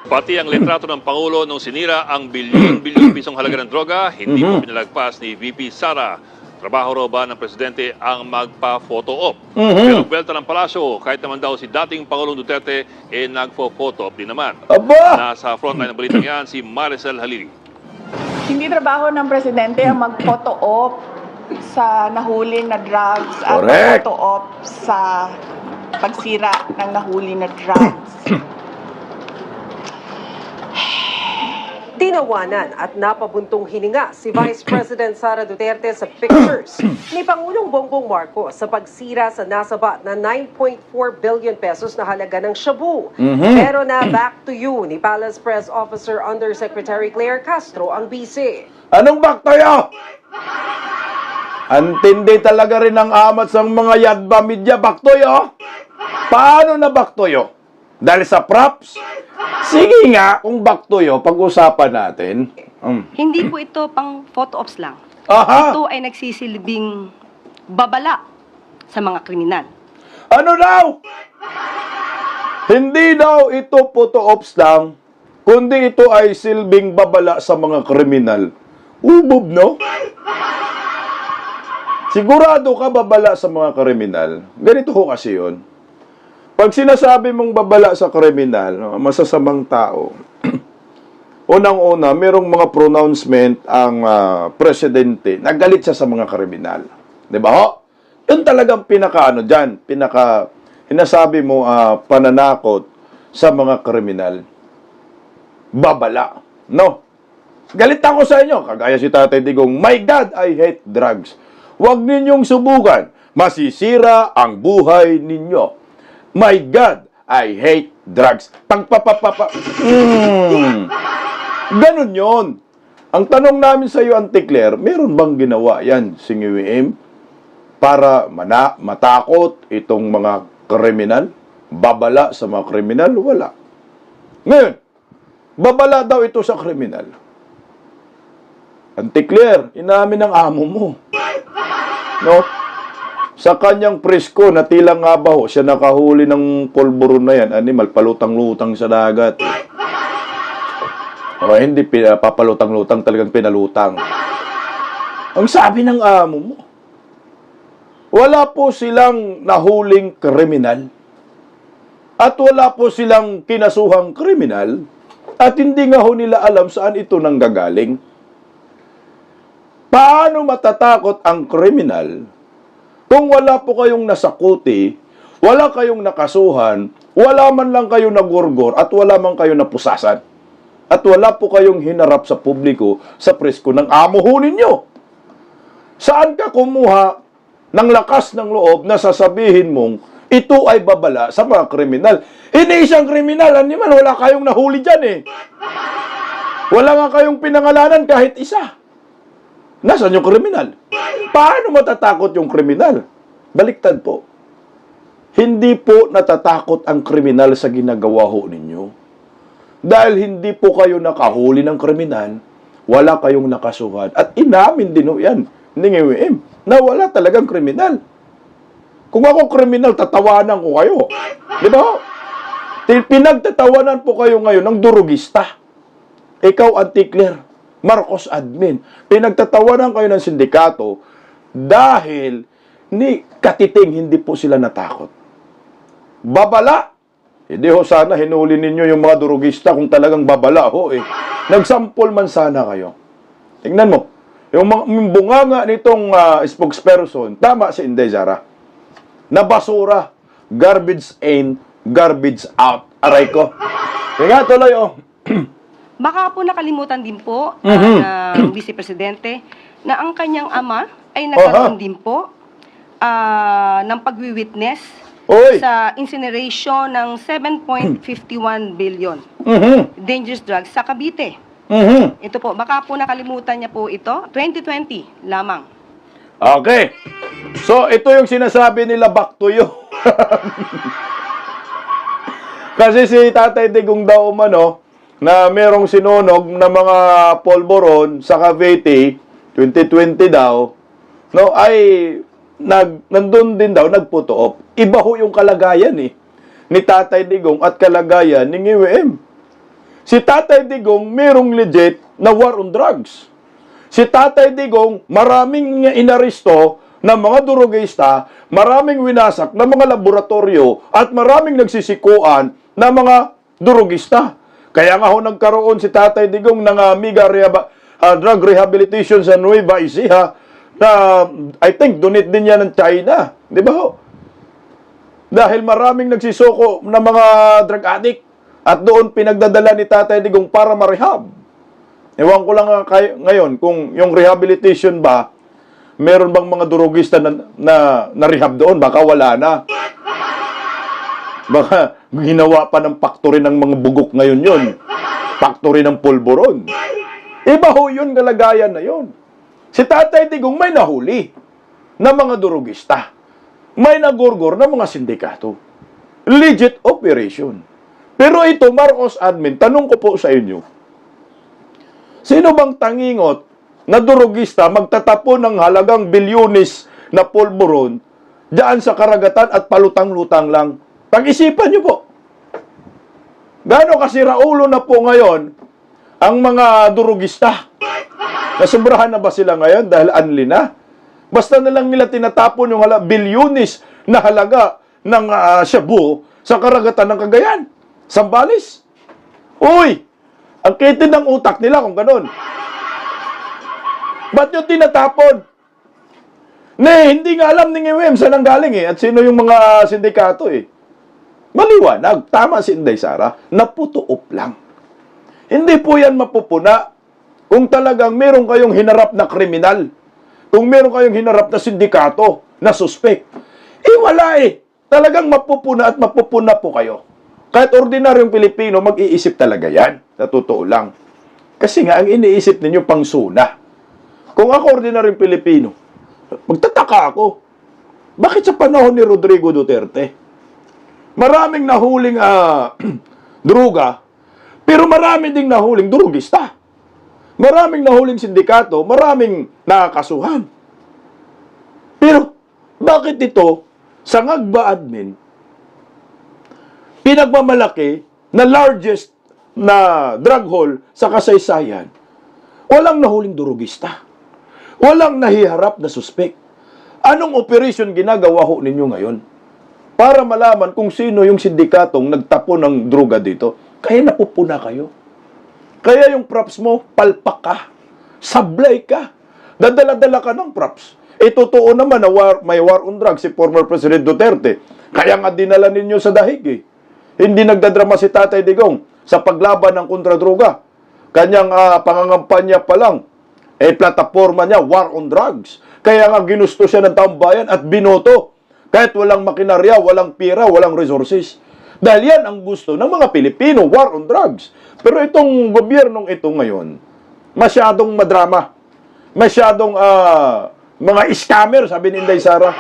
Pati ang litrato ng Pangulo nung sinira ang bilyon-bilyon pisong halaga ng droga, hindi po pinalagpas ni VP Sara. Trabaho raw ba ng Presidente ang magpa-photo op? Pero kwenta ng palasyo, kahit naman daw si dating Pangulong Duterte, nagpo-photo op din naman. Aba! Nasa frontline ng balitang yan, si Maricel Halili. Hindi trabaho ng Presidente ang mag-photo op sa nahuli na drugs at Correct. photo op sa pagsira ng nahuli na drugs. Tinawanan at napabuntong hininga si Vice President Sara Duterte sa pictures ni Pangulong Bongbong Marcos sa pagsira sa nasabat na 9.4 billion pesos na halaga ng shabu. Pero na back to you ni Palace Press Officer Undersecretary Claire Castro ang BC. Anong baktoyo? Antindi talaga rin ang amat sa mga yadba media baktoyo. Paano na baktoyo? Dahil sa props? Sige nga, kung baktoyo, pag-usapan natin. Hindi po ito pang photo ops lang. Aha! Ito ay nagsisilbing babala sa mga kriminal. Ano daw? Hindi daw ito photo ops lang, kundi ito ay silbing babala sa mga kriminal. Ubob, no? Sigurado ka babala sa mga kriminal. Ganito ho kasi yun. Pag sinasabi mong babala sa kriminal, no, masasamang tao, unang-una, merong mga pronouncement ang presidente, nagalit siya sa mga kriminal. Di ba ho? Yun talagang hinasabi mo pananakot sa mga kriminal. Babala. No? Galit ako sa inyo, kagaya si Tatay Digong, my God, I hate drugs. Huwag ninyong subukan, masisira ang buhay ninyo. My God, I hate drugs. Ganun yon. Ang tanong namin sa iyo, Auntie Claire, meron bang ginawa yan, Singiwim, para matakot itong mga kriminal? Babala sa mga kriminal? Wala. Ngayon, babala daw ito sa kriminal. Auntie Claire, inamin ng amo mo. No? Sa kanyang presko, na tila nga ba ho, siya nakahuli ng polvoron na yan, animal, palutang-lutang sa dagat. O, hindi papalutang-lutang, talagang pinalutang. Ang sabi ng amo mo, wala po silang nahuling kriminal, at wala po silang kinasuhang kriminal, at hindi nga ho nila alam saan ito nanggagaling. Paano matatakot ang kriminal kung wala po kayong nasakuti, wala kayong nakasuhan, wala man lang kayong nagurgor, at wala man kayong napusasan, at wala po kayong hinarap sa publiko sa presko ng amo ho ninyo? Saan ka kumuha ng lakas ng loob na sasabihin mong ito ay babala sa mga kriminal? Hindi isang kriminal, animal, wala kayong nahuli dyan eh. Wala nga kayong pinangalanan kahit isa. Nasaan yung kriminal? Paano matatakot yung kriminal? Baliktad po. Hindi po natatakot ang kriminal sa ginagawa ho ninyo. Dahil hindi po kayo nakahuli ng kriminal, wala kayong nakasuhan. At inamin din ho yan, na wala talagang kriminal. Kung ako kriminal, tatawanan ko kayo. Di ba? Pinagtatawanan po kayo ngayon ng durugista. Ikaw, Auntie Claire, Marcos admin. Pinagtatawanan kayo ng sindikato dahil ni katiting hindi po sila natakot. Babala? Hindi ho sana hinuli ninyo yung mga durugista kung talagang babala ho eh. Nagsampol man sana kayo. Tingnan mo. Yung bunganga nitong spokesperson, tama si Inday Zara. Na basura, garbage in, garbage out. Aray ko. Kaya tuloy oh. Baka po nakalimutan din po ng Vice Presidente na ang kanyang ama ay nagkaroon din po ng pagwi-witness sa incineration ng 7.51 billion dangerous drugs sa Cavite. Ito po, baka po nakalimutan niya po ito, 2020 lamang. Okay. So, ito yung sinasabi nila back to you. Kasi si Tatay Digong daw umano, na merong sinunog na mga polvoron sa Cavite, 2020 daw, no, ay nandun din daw, nagphoto op. Iba ho yung kalagayan ni Tatay Digong at kalagayan ni Ngiwem. Si Tatay Digong merong legit na war on drugs. Si Tatay Digong maraming inaresto ng mga durugista, maraming winasak ng mga laboratorio at maraming nagsisikuan ng mga durugista. Kaya nga ho nagkaroon si Tatay Digong ng drug rehabilitation sa Nueva Ecija na I think donate din yan ng China. Di ba ho? Dahil maraming nagsisoko ng mga drug addict at doon pinagdadala ni Tatay Digong para ma-rehab. Ewan ko lang ngayon kung yung rehabilitation ba, meron bang mga durugista na rehab doon? Baka wala na. Baka ginawa pa ng factory ng mga bugok ngayon yun. Factory ng pulburon. Iba ho yun, kalagayan na yun. Si Tatay Digong may nahuli na mga durugista. May nagurgor na mga sindikato. Legit operation. Pero ito, Marcos admin, tanong ko po sa inyo, sino bang tangingot na durugista magtatapon ng halagang bilyones na pulburon dyan sa karagatan at palutang-lutang lang? Pag-isipan nyo po. Gaano kasira ulo na po ngayon ang mga durugista? Nasobrahan na ba sila ngayon dahil anli na? Basta na lang nila tinatapon yung bilyones na halaga ng shabu sa karagatan ng Cagayan. Sambales. Uy! Ang kitid ng utak nila kung ganun. Ba't yung tinatapon? Hindi nga alam ni Ngewem saan ang galing at sino yung mga sindikato Maliwanag. Tama si Inday Sara. Naputuop lang. Hindi po yan mapupuna kung talagang meron kayong hinarap na kriminal. Kung meron kayong hinarap na sindikato, na suspect. Wala Talagang mapupuna at mapupuna po kayo. Kahit ordinaryong Pilipino, mag-iisip talaga yan. Sa totoo lang. Kasi nga, ang iniisip ninyo pangsuna. Kung ako ordinaryong Pilipino, magtataka ako. Bakit sa panahon ni Rodrigo Duterte, maraming nahuling droga, pero marami ding nahuling durugista. Maraming nahuling sindikato, maraming nakakasuhan. Pero, bakit ito, sa Ngagba admin, pinagmamalaki na largest na drug haul sa kasaysayan, walang nahuling durugista. Walang nahiharap na suspect. Anong operation ginagawa ho ninyo ngayon? Para malaman kung sino yung sindikatong nagtapo ng droga dito. Kaya napupuna kayo. Kaya yung props mo, palpak ka. Sablay ka. Dadala-dala ka ng props. Totoo naman na may war on drugs si former President Duterte. Kaya nga dinala ninyo sa dahig Hindi nagdadrama si Tatay Digong sa paglaban ng kontradroga. Kanyang pangangampanya pa lang, plataforma niya, war on drugs. Kaya nga ginusto siya ng taong bayan at binoto. Kahit walang makinarya, walang pira, walang resources. Dahil yan ang gusto ng mga Pilipino, war on drugs. Pero itong gobyernong ito ngayon, masyadong madrama. Masyadong mga scammer, sabi ni Inday Sara.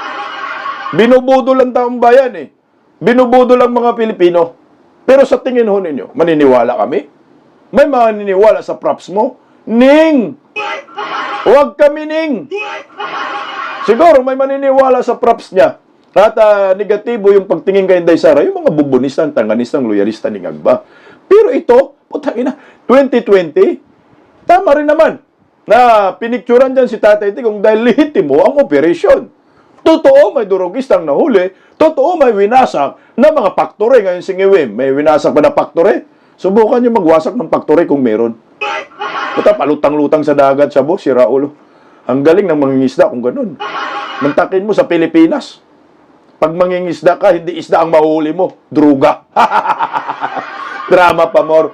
Binubudo lang taong bayan Binubudo lang mga Pilipino. Pero sa tingin ho ninyo, maniniwala kami? May maniniwala sa props mo? Ning! Huwag kami ning! Siguro may maniniwala sa props niya. At negatibo yung pagtingin kay Inday Sara, yung mga bubunistang, tanganistang, loyalista ni Ngagba. Pero ito, putang ina, 2020, tama rin naman na pinikturan dyan si Tatay Digong dahil lehitimo ang operasyon. Totoo, may durugistang nahuli. Totoo, may winasak na mga factory. Ngayon si Ngewem, may winasak ba na factory? Subukan nyo magwasak ng factory kung meron. Puta, palutang-lutang sa dagat siya, si Raulo. Ang galing ng mangingisda kung ganun. Mantakin mo sa Pilipinas. Pag mangingisda ka, hindi isda ang mahuli mo. Druga. Drama pa more.